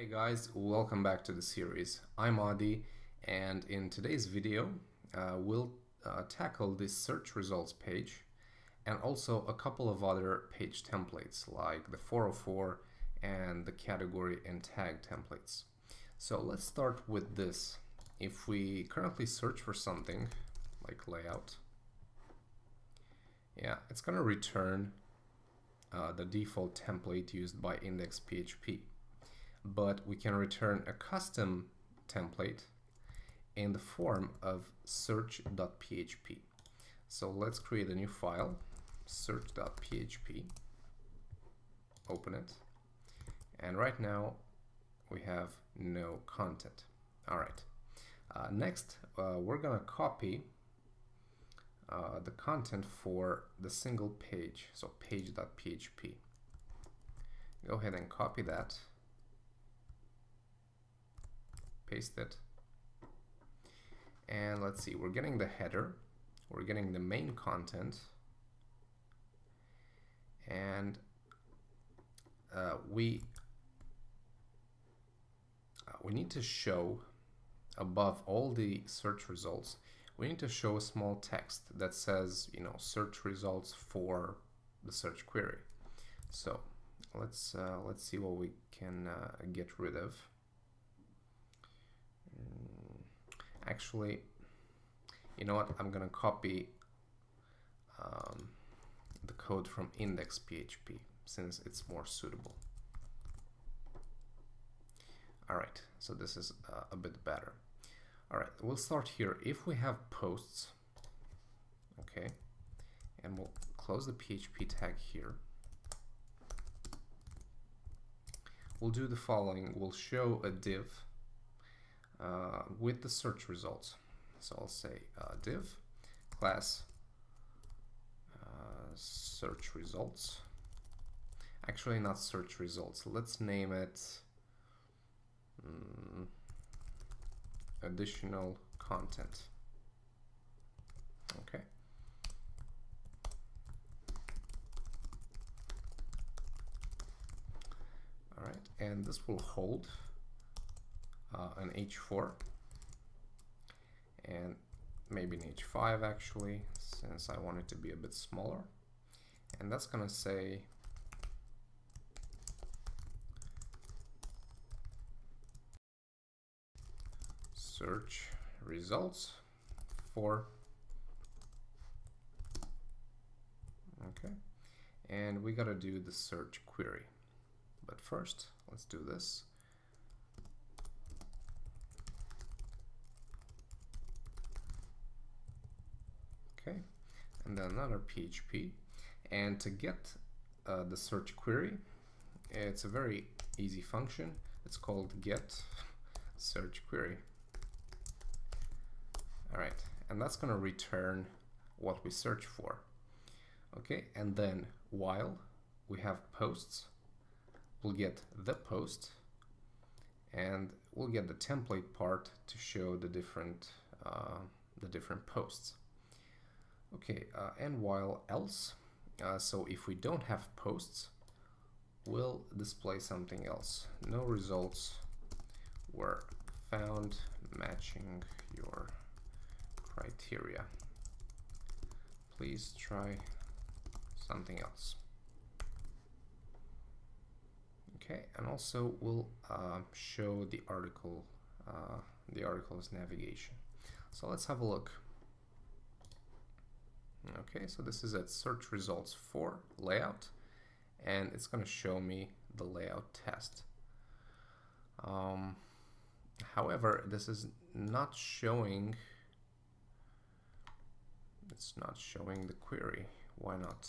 Hey guys, welcome back to the series. I'm Adi, and in today's video we'll tackle this search results page and also a couple of other page templates like the 404 and the category and tag templates. So let's start with this. If we currently search for something like layout, it's going to return the default template used by index.php. But we can return a custom template in the form of search.php. So let's create a new file, search.php, open it, and right now we have no content. Alright, next we're gonna copy the content for the single page, so page.php. Go ahead and copy that, paste it, and let's see, we're getting the header, we're getting the main content, and we need to show above all the search results, we need to show a small text that says, search results for the search query. So let's see what we can get rid of. Actually, you know what? I'm gonna copy the code from index.php since it's more suitable. Alright, so this is a bit better. Alright, we'll start here. If we have posts, okay, and we'll close the PHP tag here, we'll do the following. We'll show a div with the search results. So I'll say div class search results. Actually, not search results. Let's name it additional content. Okay. All right, and this will hold an H4 and maybe an H5 actually, since I want it to be a bit smaller, and that's gonna say search results for, okay, and we gotta do the search query, but first let's do this. Okay, and then another PHP, and to get the search query, it's a very easy function. It's called get search query. All right, and that's going to return what we search for. Okay, and then while we have posts, we'll get the post, and we'll get the template part to show the different posts. Okay, and while else, so if we don't have posts, we'll display something else. No results were found matching your criteria. Please try something else. Okay, and also we'll show the article's navigation. So let's have a look. Okay, so this is at search results for layout, and it's going to show me the layout test. However, this is not showing, it's not showing the query. Why not?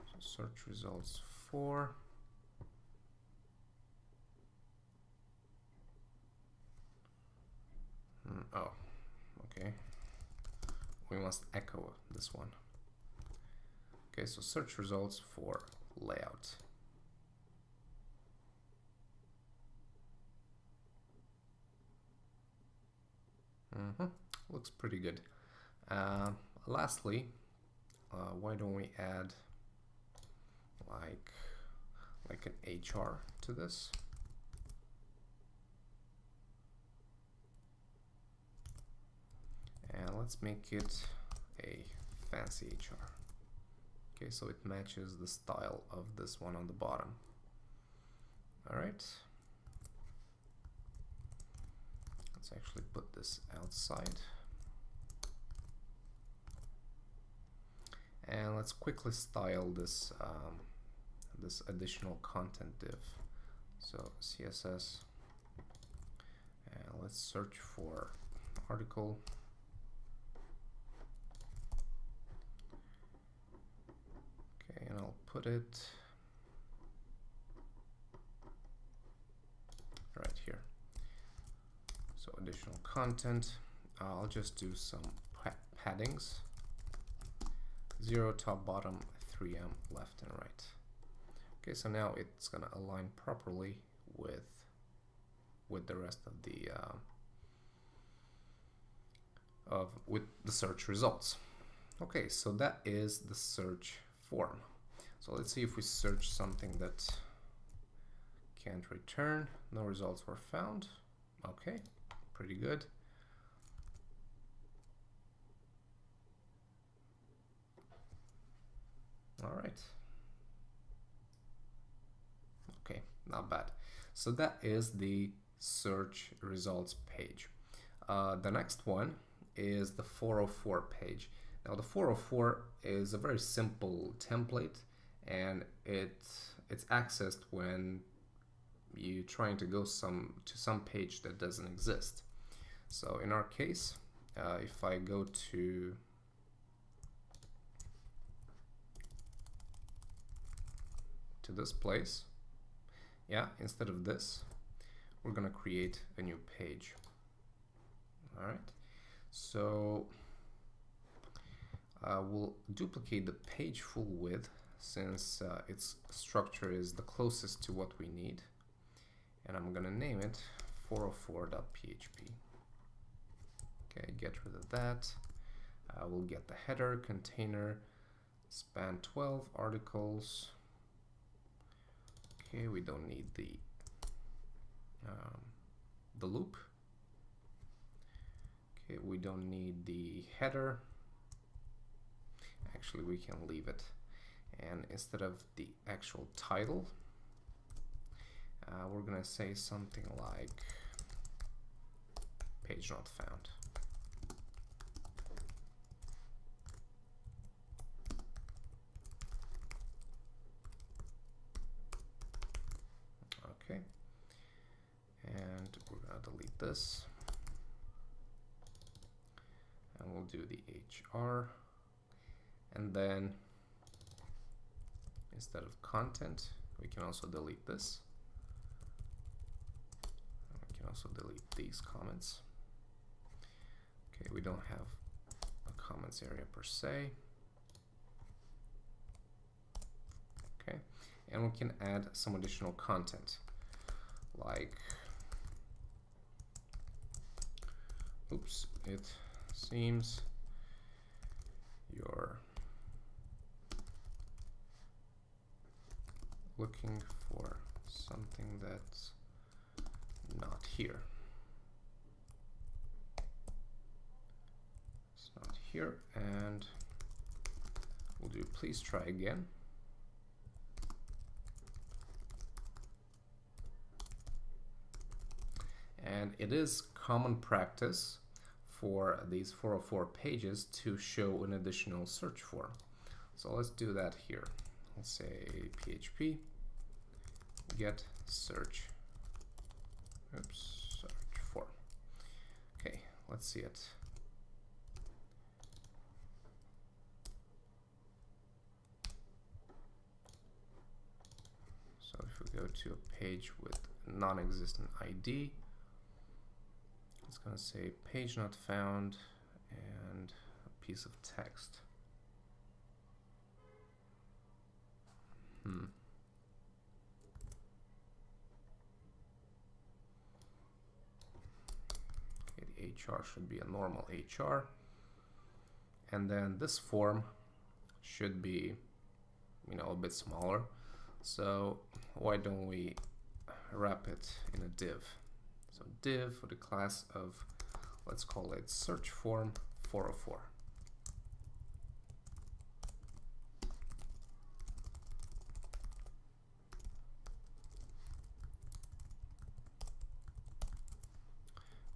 So search results for, oh, okay. We must echo this one. Okay, so search results for layout. Looks pretty good. Lastly, why don't we add like like an HR to this. And let's make it a fancy HR. Okay, so it matches the style of this one on the bottom. All right. Let's actually put this outside. And let's quickly style this this additional content div. So CSS, and let's search for article. Okay, and I'll put it right here. So additional content. I'll just do some paddings. 0 top bottom, 3M left and right. Okay, so now it's gonna align properly with the rest of the with the search results. Okay, so that is the search form. So let's see if we search something that can't return. No results were found. Okay, pretty good. All right. Okay, not bad. So that is the search results page. The next one is the 404 page. Now the 404 is a very simple template, and it's accessed when you're trying to go to some page that doesn't exist. So in our case, if I go to this place, yeah, instead of this, we're gonna create a new page. All right, so we'll duplicate the page full width since its structure is the closest to what we need, and I'm gonna name it 404.php. Okay, get rid of that. We'll get the header, container, span 12 articles. Okay, we don't need the loop. Okay, we don't need the header. Actually, we can leave it. And instead of the actual title, we're gonna say something like page not found. Okay, and we're gonna delete this, and we'll do the HR, and then instead of content, we can also delete this. We can also delete these comments. Okay, we don't have a comments area per se. Okay, and we can add some additional content, like, oops, it seems you're looking for something that's not here. It's not here, and we'll do please try again. And it is common practice for these 404 pages to show an additional search form. So let's do that here. Let's say PHP get search. Oops, search form. Okay, let's see it. So if we go to a page with non-existent ID, it's going to say page not found and a piece of text. Okay, the HR should be a normal HR, and then this form should be, a bit smaller. So why don't we wrap it in a div? So div for the class of, let's call it search form 404.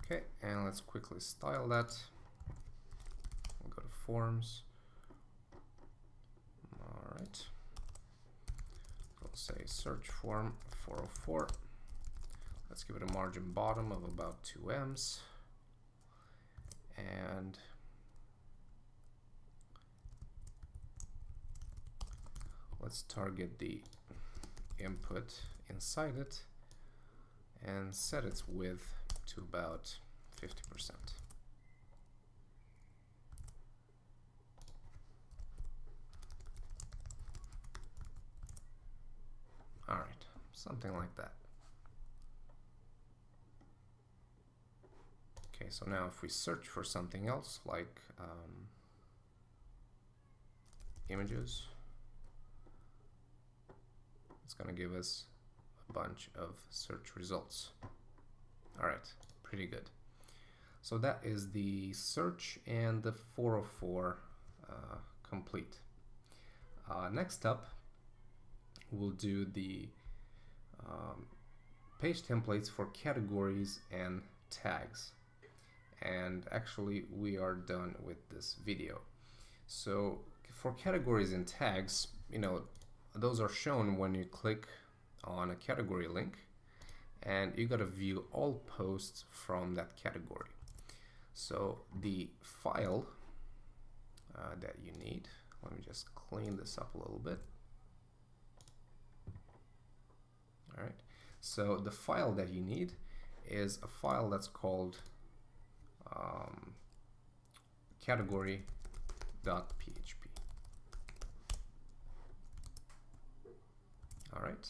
Okay, and let's quickly style that. We'll go to forms. All right. We'll say search form 404. Let's give it a margin bottom of about 2 ems. And let's target the input inside it and set its width to about 50%. All right, something like that. Okay, so now if we search for something else like images, it's going to give us a bunch of search results. All right, pretty good. So that is the search and the 404 complete. Next up, we'll do the page templates for categories and tags. And actually, we are done with this video. So for categories and tags, those are shown when you click on a category link, and you got to view all posts from that category. So the file that you need, let me just clean this up a little bit. All right, so the file that you need is a file that's called category.php. All right,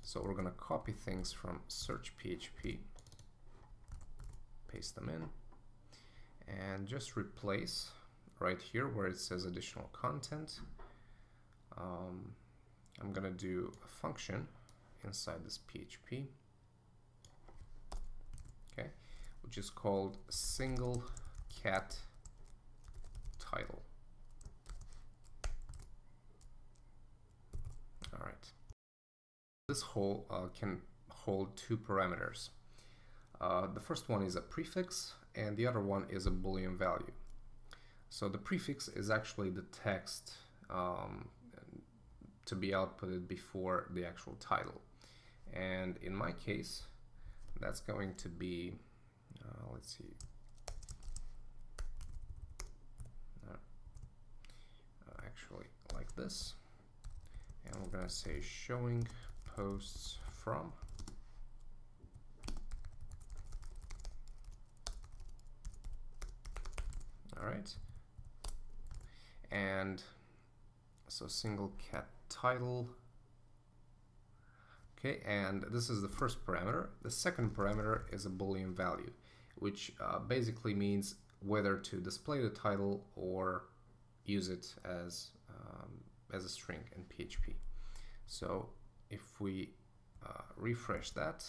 so we're going to copy things from search.php, paste them in, and just replace right here where it says additional content. I'm going to do a function inside this PHP, okay, which is called single cat title. All right. This whole can hold 2 parameters. The first one is a prefix, and the other one is a Boolean value. So the prefix is actually the text to be outputted before the actual title. And in my case, that's going to be, let's see, actually like this. And we're going to say showing posts from. All right. And so single cat title. Okay, and this is the first parameter. The second parameter is a Boolean value, which basically means whether to display the title or use it as a string in PHP. So if we refresh that,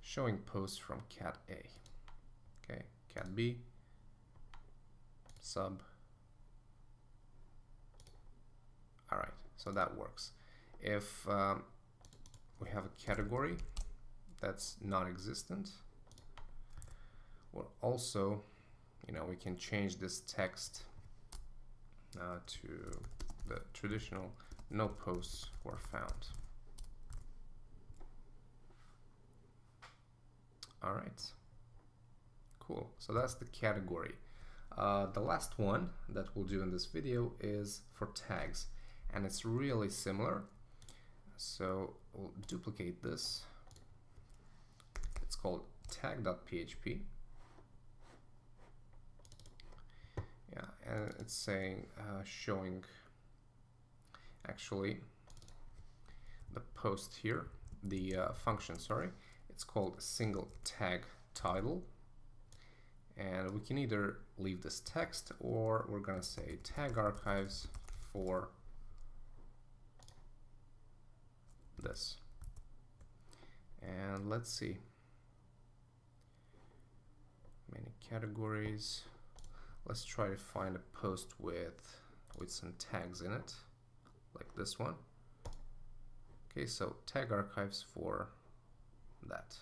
showing posts from cat A, okay, cat B, sub. All right, so that works. If we have a category that's non-existent, well, also, we can change this text to the traditional no posts were found. All right, cool. So that's the category. The last one that we'll do in this video is for tags, and it's really similar. So we'll duplicate this. It's called tag.php. Yeah, and it's saying showing actually the post here, the function, sorry, it's called single tag title. And we can either leave this text, or we're going to say tag archives for this. And let's see, many categories. Let's try to find a post with some tags in it, like this one. Okay, so tag archives for that.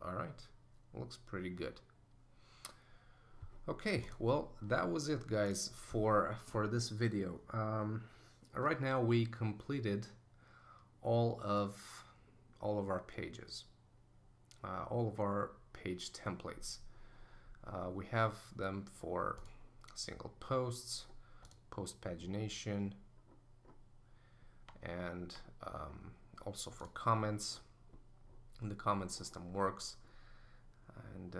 All right, looks pretty good. Okay, well, that was it, guys, for this video. Right now we completed all of our pages, all of our page templates. We have them for single posts, post pagination, and also for comments. And the comment system works. And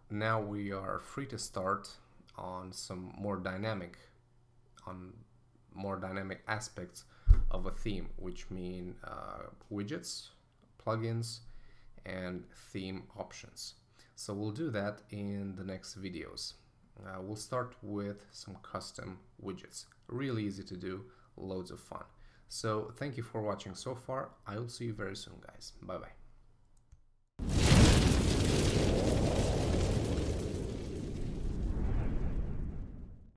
now we are free to start on some more dynamic aspects of a theme, which mean widgets, plugins, and theme options. So we'll do that in the next videos. We'll start with some custom widgets. Really easy to do, loads of fun. So thank you for watching so far. I will see you very soon, guys. Bye bye.